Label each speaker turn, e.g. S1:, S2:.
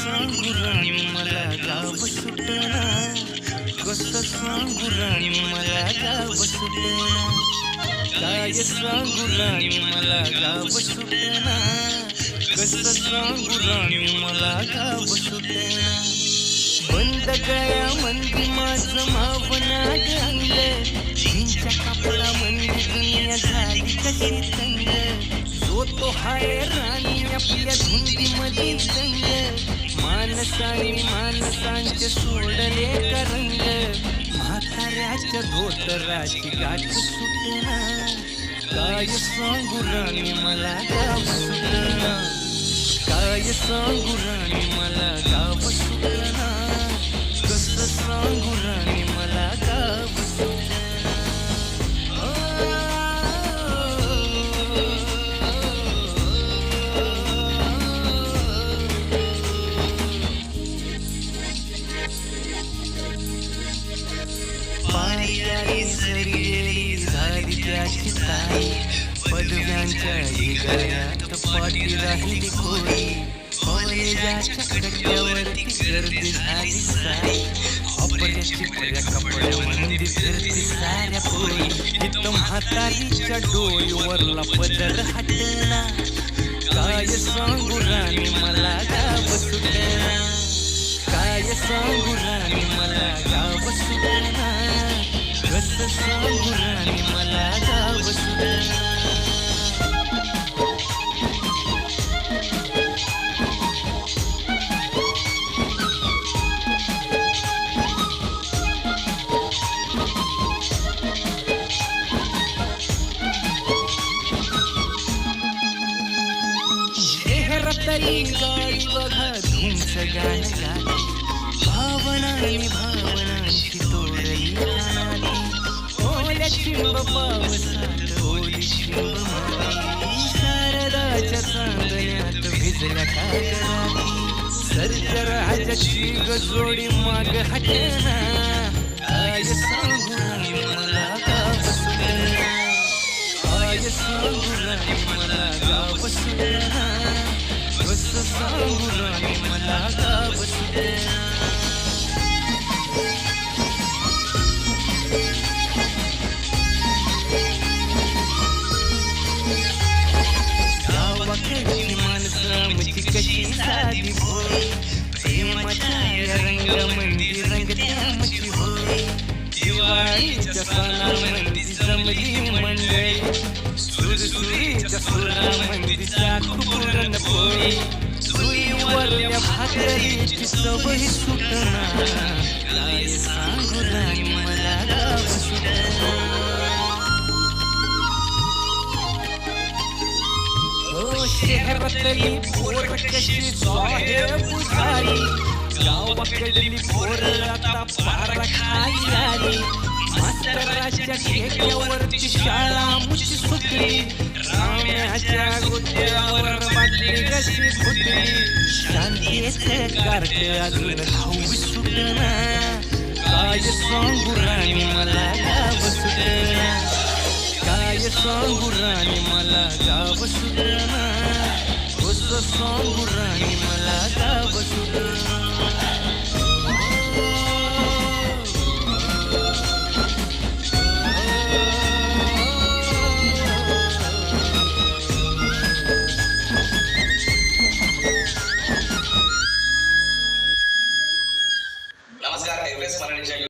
S1: सांगू राणी मला गाव सुटना, कसं सांगू राणी मला गाव सुटना, काय सांगू राणी मला गाव सुटना, कसं सांगू राणी मला गाव सुटना. बंद गया मंदी माझं मावना गंग, जीनच्या कापडा मंदी दुनिया झाली कशी तंग, जो तो हाय राणी आपल्या धुंदीमध्ये दंग, माणसाने माणसांचे सोडले करंग, म्हाताऱ्याच्या धोतराची गाठ सुटना, काय सांगू राणी मला गाव सुटना, काय सांगू राणी मला गाव सुटना, कसं सांगू राणी मला गाव सुटना. पारी आली सरी गेली झाली त्याची ताई, पदव्यांच्या गळ्यात पाठी राहिली कोळी, कॉलेजाच्या कट्ट्यावरती गर्दी झाली साई, अपऱ्याच्या कपड्यामध्ये फिरती साऱ्या पोळी, इथं म्हातारीच्या डोईवरला पदर हटना, काय सांगू राणी मला गाव सुटना, काय सांगू राणी मला गाव सुटना, कसं सांगू राणी मला गाव सुटना. शहरातली गाडी बघा धुमच गाणं गाते, भावनांनी भावनांची तोडली कानाली, ओल्या चिंब पावसात ओली चिंब माती, शारदाच्या चांदण्यात भिजल्या कागदाती, सर्जराजाची गजोडी माग हटना, काय सांगू राणी मला गाव सुटना, काय सांगू राणी मला गाव सुटना, कसं सांगू राणी मला गाव सुटना. गावाकडची माणसं आमची कशी साधी होय, प्रेमाच्या रंगामंदी रंगते आमची होय, दिवाळीच्या सणामंदी जमली मंडळी, सुरसुरीच्या सुरामंदी चाकू पुरणपोळी, सुईवरल्या भाकरीची सवय सुटना, काय सांगू राणी मला गाव सुटना. शहरातली पोर कशी साहेब झाली, गावाकडली पोर आता पारा खाली आली, मास्तराच्या ठेक्यावरची शाळा मुची सुटली, राम्याच्या गोट्यावर बाटली कशी फुटली, शांतीचे कार्ट अजून धाऊ सुटना, काय सांगू राणी मला गाव सुटना, काय सांगू राणी मला गाव सुटना, कसं सांगू राणी मला गाव सुटना.
S2: नमस्कार, एव्हरेस्ट मराठीच्या